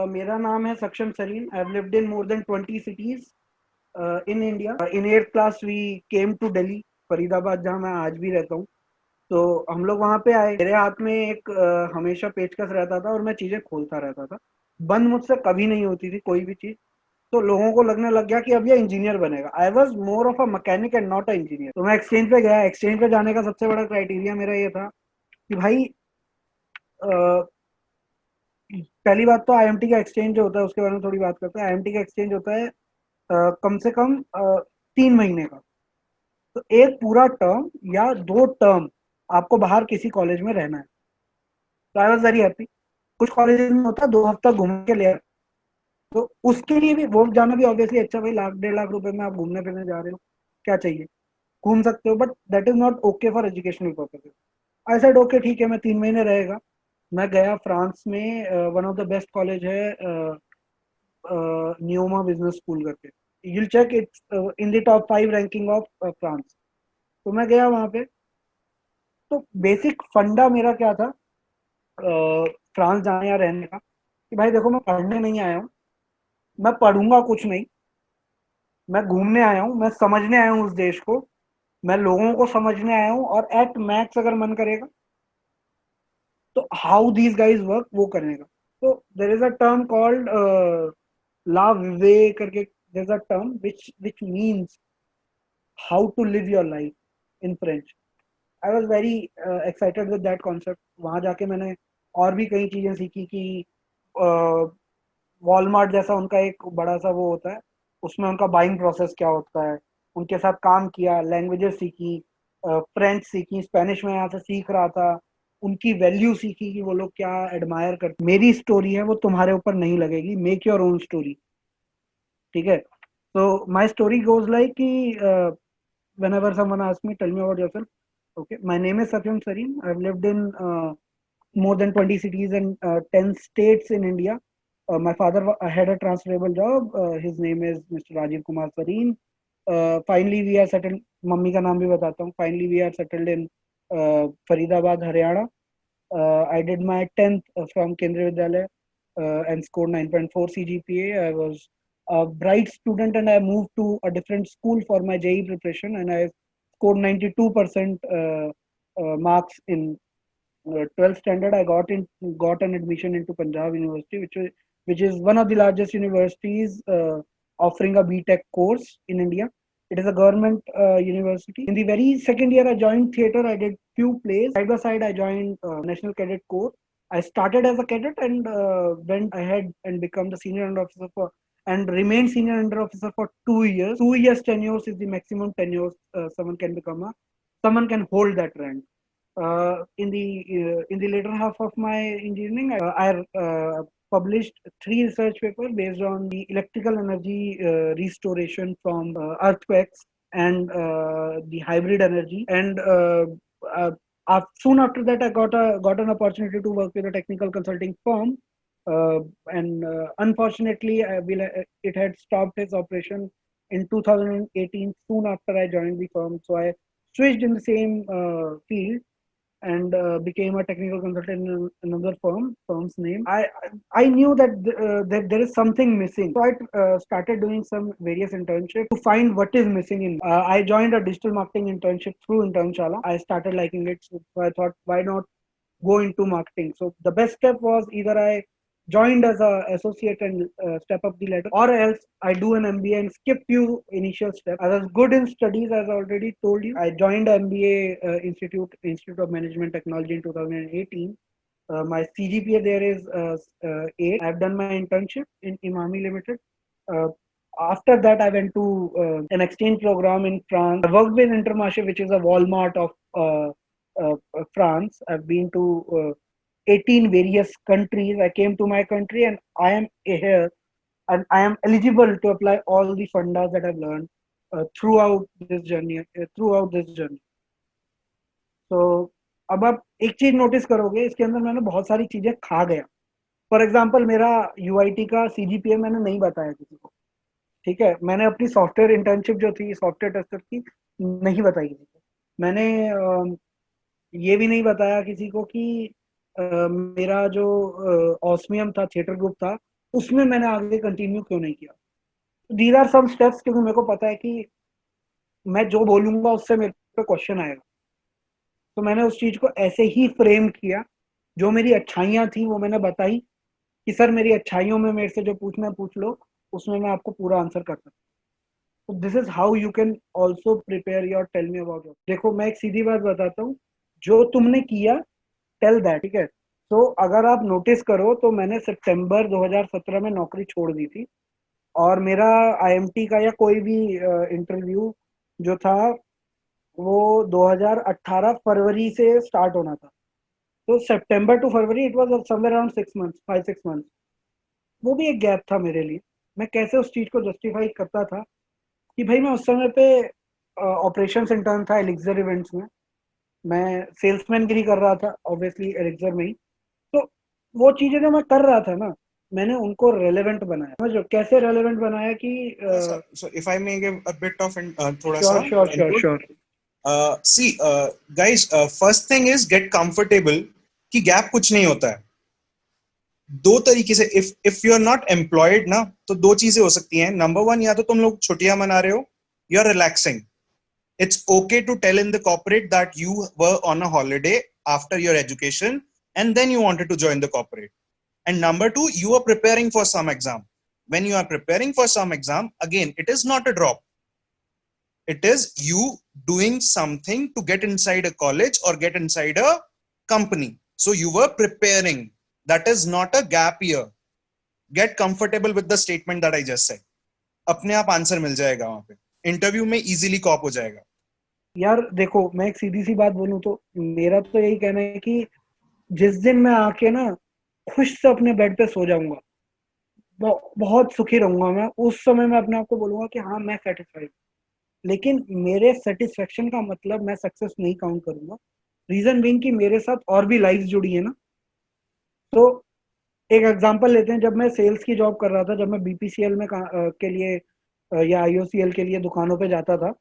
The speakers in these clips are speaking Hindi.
मेरा नाम है Saksham Sareen. I have lived in more than 20 cities in India. In 8th class we came to Delhi, Faridabad, जहाँ मैं आज भी रहता हूँ. तो हम लोग वहाँ पे आए. मेरे हाथ में एक हमेशा पेचकस रहता था और मैं चीजें खोलता रहता था. बंद मुझसे कभी नहीं होती थी कोई भी चीज. तो लोगों को लगने लग गया कि अब ये इंजीनियर बनेगा. I was more of a mechanic and not a engineer. तो मैं एक्सचेंज पे गया. एक्सचेंज पे जाने का सबसे बड़ा क्राइटेरिया मेरा ये था कि भाई पहली बात तो आईएमटी का एक्सचेंज जो होता है उसके बारे में थोड़ी बात करते हैं. आईएमटी का एक्सचेंज होता है कम से कम 3 महीने का. तो एक पूरा टर्म या 2 टर्म आपको बाहर किसी कॉलेज में रहना है. तो आई वॉज वेरी हैप्पी. कुछ कॉलेजेस में होता है 2 हफ्ता घूम के ले. तो उसके लिए भी वो जाना भी ऑब्वियसली अच्छा. भाई लाख 1.5 लाख रुपए में आप घूमने फिरने जा रहे हो, क्या चाहिए. घूम सकते हो but that is not okay for educational purposes. I said okay ठीक है, मैं 3 महीने रहेगा. मैं गया फ्रांस में. One of the best college है न्योमा बिजनेस स्कूल करके. you'll check it's in the top 5 ranking of France. तो मैं गया वहां पे. तो बेसिक फंडा मेरा क्या था फ्रांस जाने या रहने का, कि भाई देखो मैं पढ़ने नहीं आया हूँ. मैं पढ़ूंगा कुछ नहीं. मैं घूमने आया हूँ, मैं समझने आया हूँ उस देश को. मैं लोगों को समझने आया हूँ और एट मैक्स अगर मन करेगा तो हाउ दीज गाइज वर्क वो करने का. तो there is a term called ला विवे करके. There is a term which means how to live your life in French. I was very excited with that concept. वहां जाके मैंने और भी कई चीजें सीखी कि वॉलमार्ट जैसा उनका एक बड़ा सा वो होता है, उसमें उनका बाइंग प्रोसेस क्या होता है. उनके साथ काम किया, लैंग्वेजेस सीखी, फ्रेंच सीखी, स्पेनिश में यहाँ से सीख रहा था. उनकी वैल्यू सीखी कि वो लोग क्या एडमायर करते. मेरी स्टोरी है वो तुम्हारे ऊपर नहीं लगेगी. Make your own story. ठीक है. तो माई स्टोरी गोज लाइक कि whenever someone asks me, tell me about yourself. Okay, my name is Satyam Sarin. I've lived in more than 20 cities and 10 states in India. My father had a transferable job. His name is Mr. Rajiv Kumar Sarin. Finally, we are settled. Mummy का नाम भी बताता हूँ. Finally, we are settled in Faridabad, Haryana. I did my 10th from Kendriya Vidyalaya and scored 9.4 CGPA. I was a bright student and I moved to a different school for my JEE preparation and I scored 92% marks in 12th standard. I got an admission into Punjab University, which is one of the largest universities offering a BTech course in India. It is a government university. In the very second year, I joined theatre. I did few plays. Side by side, I joined National Cadet Corps. I started as a cadet and went ahead and become the senior under officer for and remained senior under officer for 2 years. 2 years tenure is the maximum tenure someone can become someone can hold that rank. In the later half of my engineering, I published 3 research papers based on the electrical energy restoration from earthquakes and the hybrid energy. And soon after that, I got an opportunity to work with a technical consulting firm. And unfortunately, it had stopped its operation in 2018. Soon after I joined the firm, so I switched in the same field and became a technical consultant in another firm's name. I knew that there is something missing, so I started doing some various internships to find what is missing in. I joined a digital marketing internship through Internshala. I started liking it, so I thought, why not go into marketing? So the best step was either I joined as a associate and step up the ladder, or else I do an MBA and skip few initial steps. I was good in studies, as I already told you. I joined MBA Institute of Management Technology in 2018. My CGPA there is 8. I've done my internship in Imami Limited. Uh, After that, I went to an exchange program in France. I worked with Intermarché, which is a Walmart of France. I've been to 18 various countries. I came to my country and I am here and I am eligible to apply all the fundas that I've learned throughout this journey. तो अब आप एक चीज नोटिस करोगे, इसके अंदर मैंने बहुत सारी चीजें खा गया. फॉर एग्जाम्पल, मेरा यूआईटी का सीजीपीए मैंने नहीं बताया किसी को. ठीक है. मैंने अपनी सॉफ्टवेयर इंटर्नशिप जो थी सॉफ्टवेयर टेस्टर की नहीं बताई किसी को. मैंने ये भी नहीं बताया किसी को कि मेरा जो ऑस्मियम था, थिएटर ग्रुप था, उसमें मैंने आगे कंटिन्यू क्यों नहीं किया? दीज आर सम स्टेप्स, क्योंकि मेरे को पता है कि मैं जो बोलूंगा उससे मेरे पे क्वेश्चन आएगा, तो मैंने उस चीज को ऐसे ही फ्रेम किया। जो मेरी अच्छाइयाँ थी वो मैंने बताई कि सर मेरी अच्छाइयों में मेरे से जो पूछना है पूछ लो, उसमें मैं आपको पूरा आंसर कर सकता हूँ। तो this is how you can also prepare your tell me about your. देखो मैं एक सीधी बात बताता हूँ, जो तुमने किया टेल दैट, ठीक है? तो अगर आप नोटिस करो तो मैंने सितंबर 2017 में नौकरी छोड़ दी थी, और मेरा आईएमटी का या कोई भी इंटरव्यू जो था वो 2018 फरवरी से स्टार्ट होना था। तो September to February it was somewhere around 6 months, 5-6 months. वो भी एक गैप था मेरे लिए। मैं कैसे उस चीज को जस्टिफाई करता था कि भाई मैं उस समय पे ऑपरेशन इंटर्न था एलिक्सर इवेंट्स में, मैं सेल्समैन गिरी कर रहा था ऑब्वियसली एलिक्सर में ही। तो वो चीजें जो मैं कर रहा था ना, मैंने उनको रेलेवेंट बनाया। समझ लो कैसे रेलेवेंट बनाया कि So if I may give a bit of thoda sure sa sure sure input. Sure. See, guys, first thing is get comfortable कि गैप कुछ नहीं होता है। दो तरीके से, if you are not employed ना, तो दो चीजें हो सकती हैं। नंबर वन, या तो तुम लोग छुट्टियां मना रहे हो, you are relaxing. It's okay to tell in the corporate that you were on a holiday after your education and then you wanted to join the corporate. And number two, you are preparing for some exam. When you are preparing for some exam, again, it is not a drop. It is you doing something to get inside a college or get inside a company. So you were preparing. That is not a gap year. Get comfortable with the statement that I just said. अपने आप आंसर मिल जाएगा वहां पे, इंटरव्यू में इजीली कॉप हो जाएगा। यार देखो मैं एक सीधी सी बात बोलूं तो मेरा तो यही कहना है कि जिस दिन मैं आके ना खुश से अपने बेड पे सो जाऊंगा, बहुत सुखी रहूंगा मैं, उस समय मैं अपने आप को बोलूंगा कि हाँ मैं सेटिस्फाइड। लेकिन मेरे सेटिस्फेक्शन का मतलब मैं सक्सेस नहीं काउंट करूंगा। रीजन बीइंग कि मेरे साथ और भी लाइफ जुड़ी है ना। तो एक एग्जांपल लेते हैं, जब मैं सेल्स की जॉब कर रहा था, जब मैं बीपीसीएल में के लिए या आईओसीएल के लिए दुकानों पे जाता था,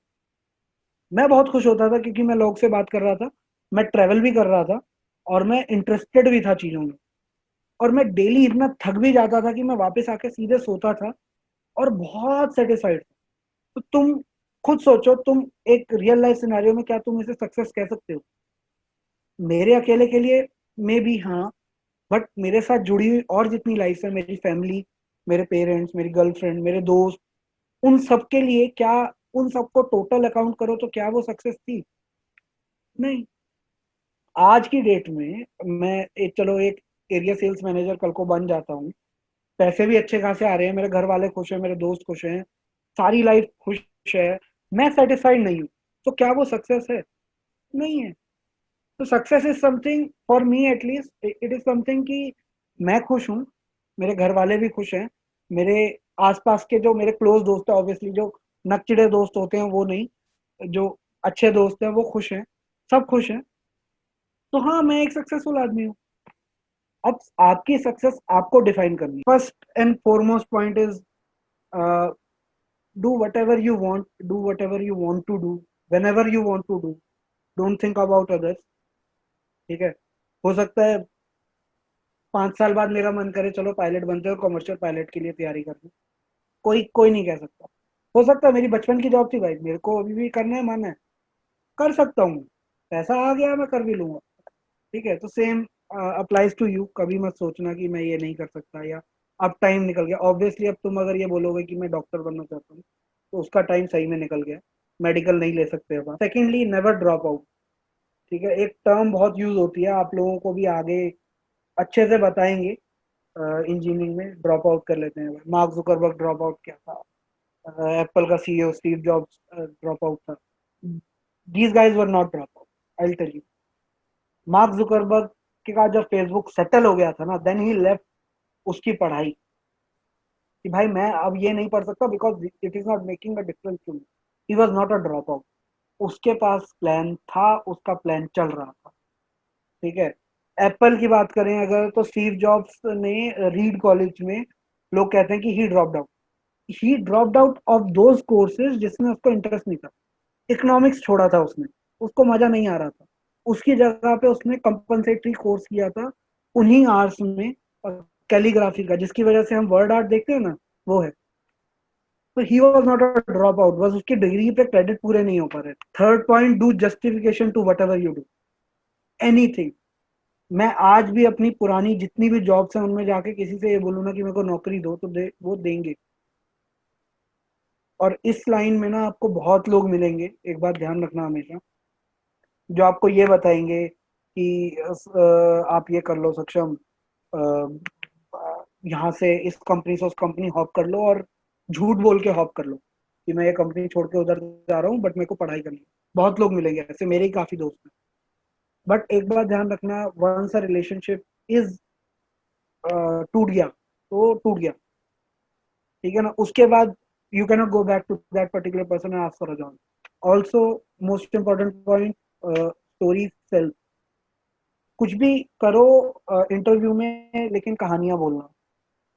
मैं बहुत खुश होता था क्योंकि मैं लोग से बात कर रहा था, मैं ट्रेवल भी कर रहा था, और मैं इंटरेस्टेड भी था चीज़ों में। और मैं डेली इतना थक भी जाता था कि मैं वापस आके सीधे सोता था और बहुत सेटिस्फाइड था। तो तुम खुद सोचो, तुम एक रियल लाइफ सिनेरियो में क्या तुम इसे सक्सेस कह सकते हो? मेरे अकेले के लिए मे बी हाँ, बट मेरे साथ जुड़ी हुई और जितनी लाइफ है, मेरी फैमिली, मेरे पेरेंट्स, मेरी गर्लफ्रेंड, मेरे दोस्त, उन सब के लिए क्या, उन सबको टोटल अकाउंट करो तो क्या वो सक्सेस थी? नहीं। आज की डेट में मैं चलो एक एरिया सेल्स मैनेजर कल को बन जाता हूँ, पैसे भी अच्छे खासे आ रहे हैं, मेरे घर वाले खुश हैं, मेरे दोस्त खुश हैं, सारी लाइफ खुश है, मैं सेटिस्फाइड नहीं हूँ, तो क्या वो सक्सेस है? नहीं है। तो success is something, for me at least it is something कि मैं खुश हूँ, मेरे घर वाले भी खुश हैं, मेरे आसपास के जो मेरे क्लोज दोस्त हैं, ऑब्वियसली जो नकचिड़े दोस्त होते हैं वो नहीं, जो अच्छे दोस्त हैं वो खुश हैं, सब खुश हैं। तो हाँ मैं एक सक्सेसफुल आदमी हूँ। अब आपकी सक्सेस आपको डिफाइन करनी है। First and foremost point is do whatever you want, do whatever you want to do, whenever you want to do, don't think about others। ठीक है? हो सकता है 5 साल बाद मेरा मन करे चलो पायलट बनते हैं और कमर्शियल पायलट के लिए तैयारी करते हैं, कोई कोई नहीं कह सकता। हो सकता है मेरी बचपन की जॉब थी भाई, मेरे को अभी भी करना है, मन है, कर सकता हूँ, पैसा आ गया मैं कर भी लूंगा। ठीक है? तो सेम अप्लाइज टू यू। कभी मत सोचना कि मैं ये नहीं कर सकता, या अब टाइम निकल गया। ऑब्वियसली अब तुम अगर ये बोलोगे कि मैं डॉक्टर बनना चाहता हूँ, तो उसका टाइम सही में निकल गया, मेडिकल नहीं ले सकते अब। Secondly, never drop out. ठीक है? एक टर्म बहुत यूज होती है, आप लोगों को भी आगे अच्छे से बताएंगे, इंजीनियरिंग में ड्रॉप आउट कर लेते हैं। मार्क जुकरबर्ग ड्रॉप आउट किया था, एप्पल का CEO Steve Jobs drop out था। These guys were not drop out, I will tell you. Mark Zuckerberg के बाद जब फेसबुक सेटल हो गया था ना, देन ही लेफ्ट उसकी पढ़ाई, कि भाई मैं अब ये नहीं पढ़ सकता because it is not making a difference to me. He was not a drop out, उसके पास प्लान था, उसका प्लान चल रहा था। ठीक है? एप्पल की बात करें अगर, तो स्टीव जॉब्स ने रीड कॉलेज में, लोग कहते हैं कि ही dropped out of those courses जिसमें उसको इंटरेस्ट नहीं था। इकोनॉमिक्स छोड़ा था उसने, उसको मजा नहीं आ रहा था, उसकी जगह पे उसने कंपनसेटरी कोर्स किया था उन्हीं आवर्स में, कैलीग्राफी का, जिसकी वजह से हम वर्ड आर्ट देखते हैं ना, वो है। तो he was not a drop out, बस उसकी डिग्री पे क्रेडिट पूरे नहीं हो पा रहे। Third point, do justification to whatever you do, anything. मैं आज भी अपनी पुरानी जितनी भी जॉब्स हैं उनमें जाके किसी से ये बोलूँ ना कि मेरे को नौकरी दो, तो वो देंगे। और इस लाइन में ना आपको बहुत लोग मिलेंगे, एक बात ध्यान रखना हमेशा, जो आपको ये बताएंगे कि आप ये कर लो सक्षम, यहाँ से इस कंपनी से उस कंपनी हॉप कर लो, और झूठ बोल के हॉप कर लो कि मैं ये कंपनी छोड़ के उधर जा रहा हूँ बट मेरे को पढ़ाई करनी है। बहुत लोग मिलेंगे ऐसे, मेरे ही काफी दोस्त हैं। बट एक बात ध्यान रखना, वंस अ रिलेशनशिप इज टूट गया तो टूट गया, ठीक है ना। उसके बाद you can not go back to that particular person and ask for a job. Also most important point, story self. कुछ भी करो इंटरव्यू में, लेकिन कहानियां बोलना,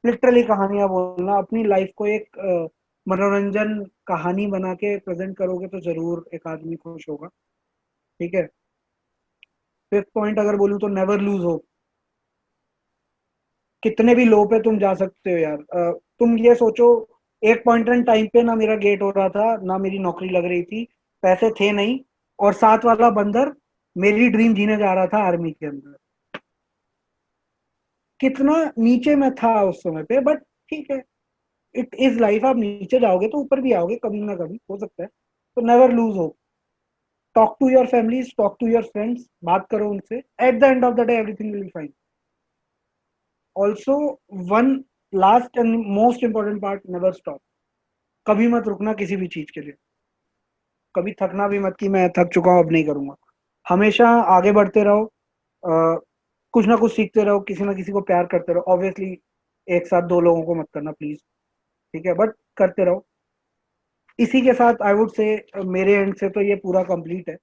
लिटरली कहानियां बोलना। अपनी लाइफ को एक मनोरंजन कहानी बना के प्रेजेंट करोगे तो जरूर एक आदमी खुश होगा, ठीक है। फिफ्थ पॉइंट अगर बोलूं तो नेवर लूज होप। कितने भी लो पे तुम जा सकते हो यार। तुम ये सोचो, एक पॉइंट एंड टाइम पे ना मेरा गेट हो रहा था, ना मेरी नौकरी लग रही थी, पैसे थे नहीं, और साथ वाला बंदर मेरी ड्रीम जीने जा रहा था आर्मी के अंदर। कितना नीचे में था उस समय पे, बट ठीक है, इट इज लाइफ। आप नीचे जाओगे तो ऊपर भी आओगे, कभी ना कभी हो सकता है। तो never lose hope. Talk to your families, talk to your friends, बात करो उनसे। At the end of the day everything will be fine. Also, one last and most important part, never stop. कभी मत रुकना किसी भी चीज के लिए। कभी थकना भी मत कि मैं थक चुका हूं अब नहीं करूंगा। हमेशा आगे बढ़ते रहो। अ, कुछ ना कुछ सीखते रहो, किसी ना किसी को प्यार करते रहो। ऑब्वियसली एक साथ दो लोगों को मत करना प्लीज, ठीक है, बट करते रहो। इसी के साथ आई वुड से मेरे एंड से तो ये पूरा कंप्लीट है।